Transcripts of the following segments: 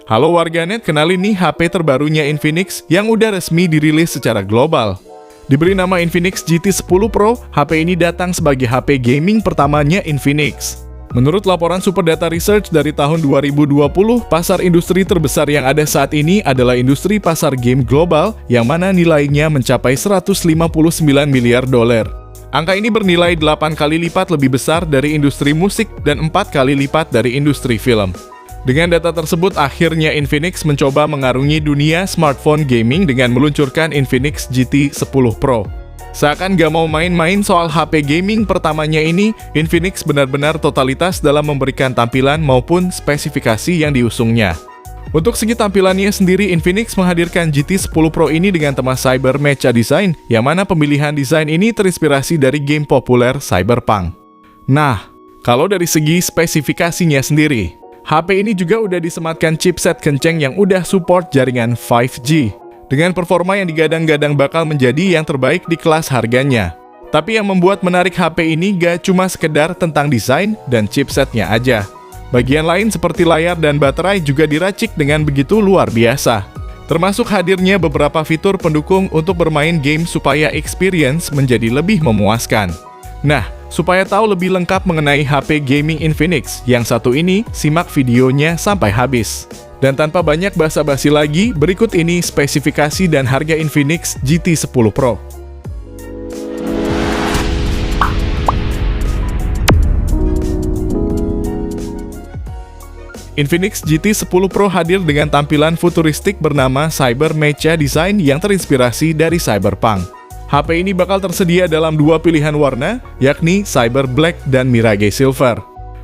Halo warganet, kenalin nih HP terbarunya Infinix yang udah resmi dirilis secara global. Diberi nama Infinix GT10 Pro, HP ini datang sebagai HP gaming pertamanya Infinix. Menurut laporan Super Data Research dari tahun 2020, pasar industri terbesar yang ada saat ini adalah industri pasar game global yang mana nilainya mencapai 159 miliar dolar. Angka ini bernilai 8 kali lipat lebih besar dari industri musik dan 4 kali lipat dari industri film. Dengan data tersebut, akhirnya Infinix mencoba mengarungi dunia smartphone gaming dengan meluncurkan Infinix GT10 Pro. Seakan gak mau main-main soal HP gaming pertamanya ini, Infinix benar-benar totalitas dalam memberikan tampilan maupun spesifikasi yang diusungnya. Untuk segi tampilannya sendiri, Infinix menghadirkan GT10 Pro ini dengan tema Cyber Mecha Design, yang mana pemilihan desain ini terinspirasi dari game populer Cyberpunk. Nah, kalau dari segi spesifikasinya sendiri, HP ini juga udah disematkan chipset kenceng yang udah support jaringan 5G, dengan performa yang digadang-gadang bakal menjadi yang terbaik di kelas harganya. Tapi yang membuat menarik HP ini gak cuma sekedar tentang desain dan chipsetnya aja. Bagian lain seperti layar dan baterai juga diracik dengan begitu luar biasa. Termasuk hadirnya beberapa fitur pendukung untuk bermain game supaya experience menjadi lebih memuaskan. Nah, supaya tahu lebih lengkap mengenai HP gaming Infinix yang satu ini, simak videonya sampai habis. Dan tanpa banyak basa-basi lagi, berikut ini spesifikasi dan harga Infinix GT10 Pro. Infinix GT10 Pro hadir dengan tampilan futuristik bernama Cyber Mecha Design yang terinspirasi dari Cyberpunk. HP ini bakal tersedia dalam dua pilihan warna, yakni Cyber Black dan Mirage Silver.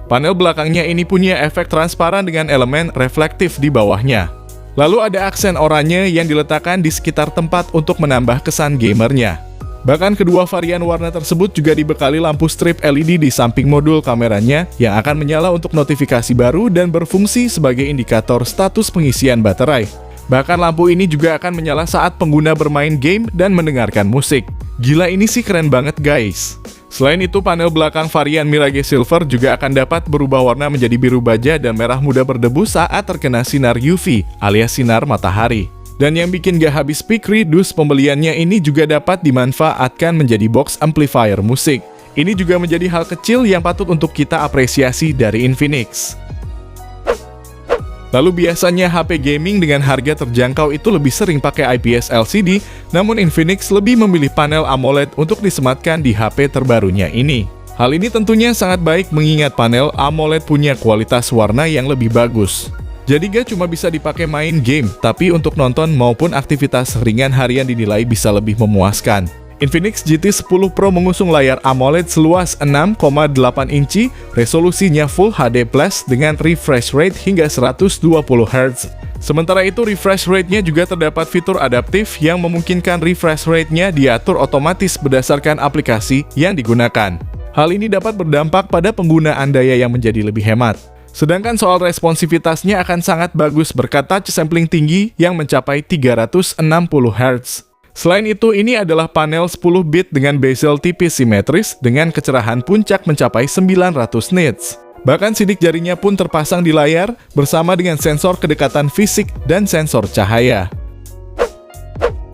Panel belakangnya ini punya efek transparan dengan elemen reflektif di bawahnya. Lalu ada aksen oranye yang diletakkan di sekitar tempat untuk menambah kesan gamernya. Bahkan kedua varian warna tersebut juga dibekali lampu strip LED di samping modul kameranya yang akan menyala untuk notifikasi baru dan berfungsi sebagai indikator status pengisian baterai. Bahkan lampu ini juga akan menyala saat pengguna bermain game dan mendengarkan musik. Gila, ini sih keren banget guys. Selain itu, panel belakang varian Mirage Silver juga akan dapat berubah warna menjadi biru baja dan merah muda berdebu saat terkena sinar UV alias sinar matahari. Dan yang bikin gak habis pikir, dus pembeliannya ini juga dapat dimanfaatkan menjadi box amplifier musik. Ini juga menjadi hal kecil yang patut untuk kita apresiasi dari Infinix. Lalu biasanya HP gaming dengan harga terjangkau itu lebih sering pakai IPS LCD, namun Infinix lebih memilih panel AMOLED untuk disematkan di HP terbarunya ini. Hal ini tentunya sangat baik mengingat panel AMOLED punya kualitas warna yang lebih bagus. Jadi gak cuma bisa dipakai main game, tapi untuk nonton maupun aktivitas ringan harian dinilai bisa lebih memuaskan. Infinix GT10 Pro mengusung layar AMOLED seluas 6,8 inci, resolusinya Full HD Plus dengan refresh rate hingga 120 Hz. Sementara itu, refresh rate-nya juga terdapat fitur adaptif yang memungkinkan refresh rate-nya diatur otomatis berdasarkan aplikasi yang digunakan. Hal ini dapat berdampak pada penggunaan daya yang menjadi lebih hemat. Sedangkan soal responsivitasnya akan sangat bagus berkat touch sampling tinggi yang mencapai 360 Hz. Selain itu, ini adalah panel 10-bit dengan bezel tipis simetris dengan kecerahan puncak mencapai 900 nits. Bahkan sidik jarinya pun terpasang di layar bersama dengan sensor kedekatan fisik dan sensor cahaya.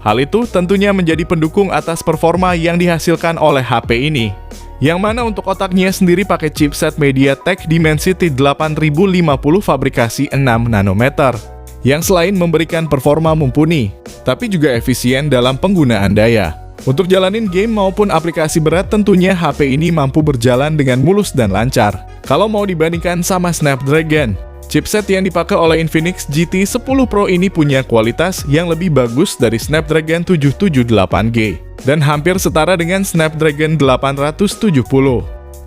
Hal itu tentunya menjadi pendukung atas performa yang dihasilkan oleh HP ini. Yang mana untuk otaknya sendiri pakai chipset MediaTek Dimensity 8050 fabrikasi 6 nanometer. Yang selain memberikan performa mumpuni, tapi juga efisien dalam penggunaan daya. Untuk jalanin game maupun aplikasi berat tentunya HP ini mampu berjalan dengan mulus dan lancar. Kalau mau dibandingkan sama Snapdragon, chipset yang dipakai oleh Infinix GT10 Pro ini punya kualitas yang lebih bagus dari Snapdragon 778G. Dan hampir setara dengan Snapdragon 870.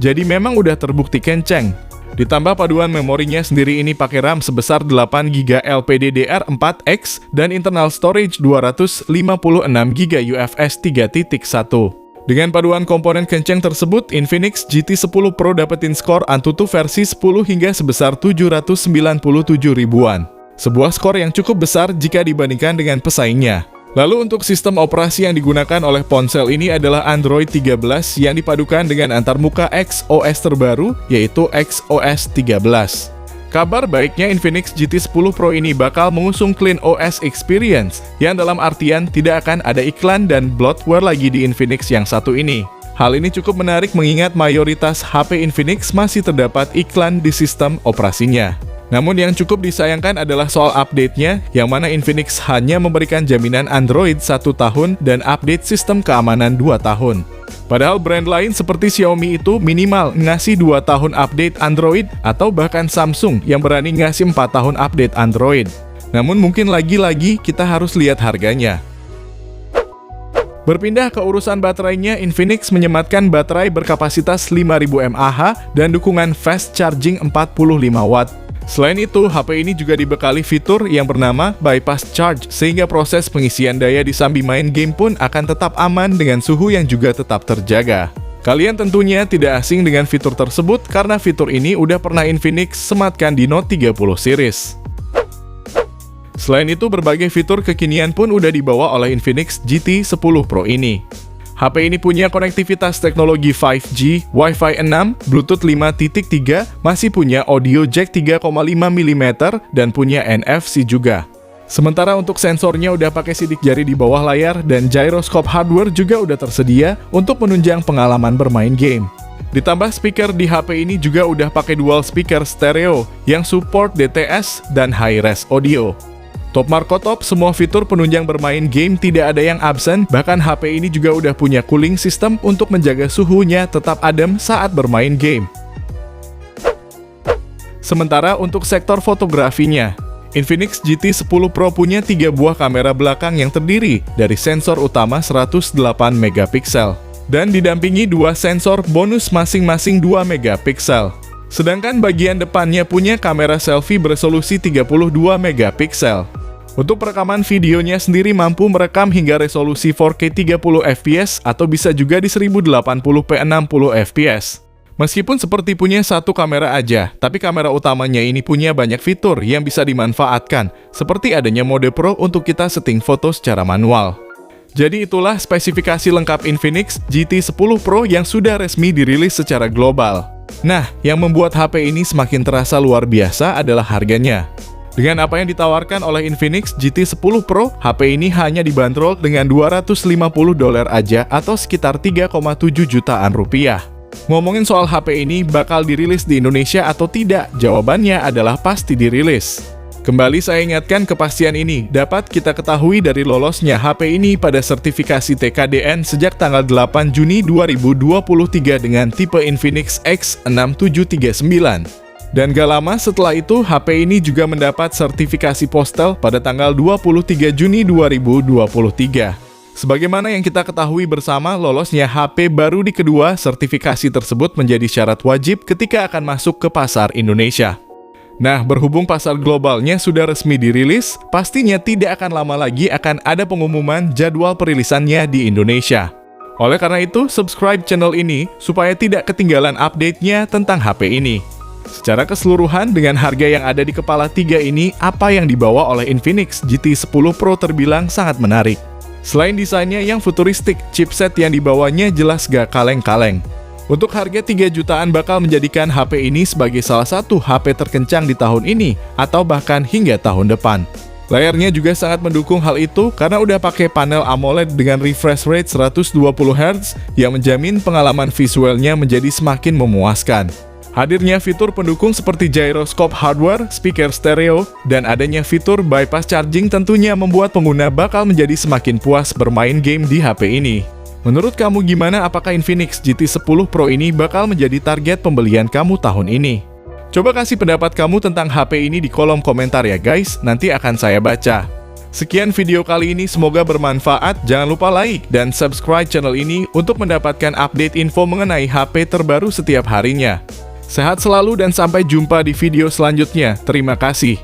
Jadi memang udah terbukti kenceng. Ditambah paduan memorinya sendiri ini pakai RAM sebesar 8GB LPDDR4X dan internal storage 256GB UFS 3.1. Dengan paduan komponen kenceng tersebut, Infinix GT10 Pro dapetin skor Antutu versi 10 hingga sebesar 797 ribuan. Sebuah skor yang cukup besar jika dibandingkan dengan pesaingnya. Lalu untuk sistem operasi yang digunakan oleh ponsel ini adalah Android 13 yang dipadukan dengan antarmuka XOS terbaru, yaitu XOS 13. Kabar baiknya Infinix GT 10 Pro ini bakal mengusung Clean OS Experience, yang dalam artian tidak akan ada iklan dan bloatware lagi di Infinix yang satu ini. Hal ini cukup menarik mengingat mayoritas HP Infinix masih terdapat iklan di sistem operasinya. Namun yang cukup disayangkan adalah soal update-nya, yang mana Infinix hanya memberikan jaminan Android 1 tahun dan update sistem keamanan 2 tahun. Padahal brand lain seperti Xiaomi itu minimal ngasih 2 tahun update Android atau bahkan Samsung yang berani ngasih 4 tahun update Android. Namun mungkin lagi-lagi kita harus lihat harganya. Berpindah ke urusan baterainya, Infinix menyematkan baterai berkapasitas 5000 mAh dan dukungan fast charging 45 watt. Selain itu, HP ini juga dibekali fitur yang bernama bypass charge, sehingga proses pengisian daya di sambil main game pun akan tetap aman dengan suhu yang juga tetap terjaga. Kalian tentunya tidak asing dengan fitur tersebut karena fitur ini udah pernah Infinix sematkan di Note 30 series. Selain itu, berbagai fitur kekinian pun udah dibawa oleh Infinix GT 10 Pro ini. HP ini punya konektivitas teknologi 5G, Wi-Fi 6, Bluetooth 5.3, masih punya audio jack 3,5 mm, dan punya NFC juga. Sementara untuk sensornya udah pakai sidik jari di bawah layar dan gyroscope hardware juga udah tersedia untuk menunjang pengalaman bermain game. Ditambah speaker di HP ini juga udah pakai dual speaker stereo yang support DTS dan high-res audio. Top Marco Top, semua fitur penunjang bermain game tidak ada yang absen, bahkan HP ini juga udah punya cooling system untuk menjaga suhunya tetap adem saat bermain game. Sementara untuk sektor fotografinya, Infinix GT 10 Pro punya 3 buah kamera belakang yang terdiri dari sensor utama 108 megapiksel dan didampingi 2 sensor bonus masing-masing 2 megapiksel. Sedangkan bagian depannya punya kamera selfie beresolusi 32 megapiksel. Untuk perekaman videonya sendiri mampu merekam hingga resolusi 4K 30 fps atau bisa juga di 1080p 60 fps. Meskipun seperti punya satu kamera aja, tapi kamera utamanya ini punya banyak fitur yang bisa dimanfaatkan, seperti adanya mode Pro untuk kita setting foto secara manual. Jadi itulah spesifikasi lengkap Infinix GT 10 Pro yang sudah resmi dirilis secara global. Nah, yang membuat HP ini semakin terasa luar biasa adalah harganya. Dengan apa yang ditawarkan oleh Infinix GT 10 Pro, HP ini hanya dibanderol dengan $250 aja atau sekitar 3,7 jutaan rupiah. Ngomongin soal HP ini bakal dirilis di Indonesia atau tidak? Jawabannya adalah pasti dirilis. Kembali saya ingatkan kepastian ini dapat kita ketahui dari lolosnya HP ini pada sertifikasi TKDN sejak tanggal 8 Juni 2023 dengan tipe Infinix X6739. Dan gak lama setelah itu, HP ini juga mendapat sertifikasi postal pada tanggal 23 Juni 2023. Sebagaimana yang kita ketahui bersama, lolosnya HP baru di kedua sertifikasi tersebut menjadi syarat wajib ketika akan masuk ke pasar Indonesia. Nah, berhubung pasar globalnya sudah resmi dirilis, pastinya tidak akan lama lagi akan ada pengumuman jadwal perilisannya di Indonesia. Oleh karena itu, subscribe channel ini supaya tidak ketinggalan update-nya tentang HP ini. Secara keseluruhan, dengan harga yang ada di kepala tiga ini, apa yang dibawa oleh Infinix GT 10 Pro terbilang sangat menarik. Selain desainnya yang futuristik, chipset yang dibawanya jelas gak kaleng-kaleng. Untuk harga 3 jutaan bakal menjadikan HP ini sebagai salah satu HP terkencang di tahun ini, atau bahkan hingga tahun depan. Layarnya juga sangat mendukung hal itu karena udah pakai panel AMOLED dengan refresh rate 120 Hz yang menjamin pengalaman visualnya menjadi semakin memuaskan. Hadirnya fitur pendukung seperti gyroscope hardware, speaker stereo, dan adanya fitur bypass charging tentunya membuat pengguna bakal menjadi semakin puas bermain game di HP ini. Menurut kamu gimana? Apakah Infinix GT 10 Pro ini bakal menjadi target pembelian kamu tahun ini? Coba kasih pendapat kamu tentang HP ini di kolom komentar ya guys, nanti akan saya baca. Sekian video kali ini, semoga bermanfaat. Jangan lupa like dan subscribe channel ini untuk mendapatkan update info mengenai HP terbaru setiap harinya. Sehat selalu dan sampai jumpa di video selanjutnya. Terima kasih.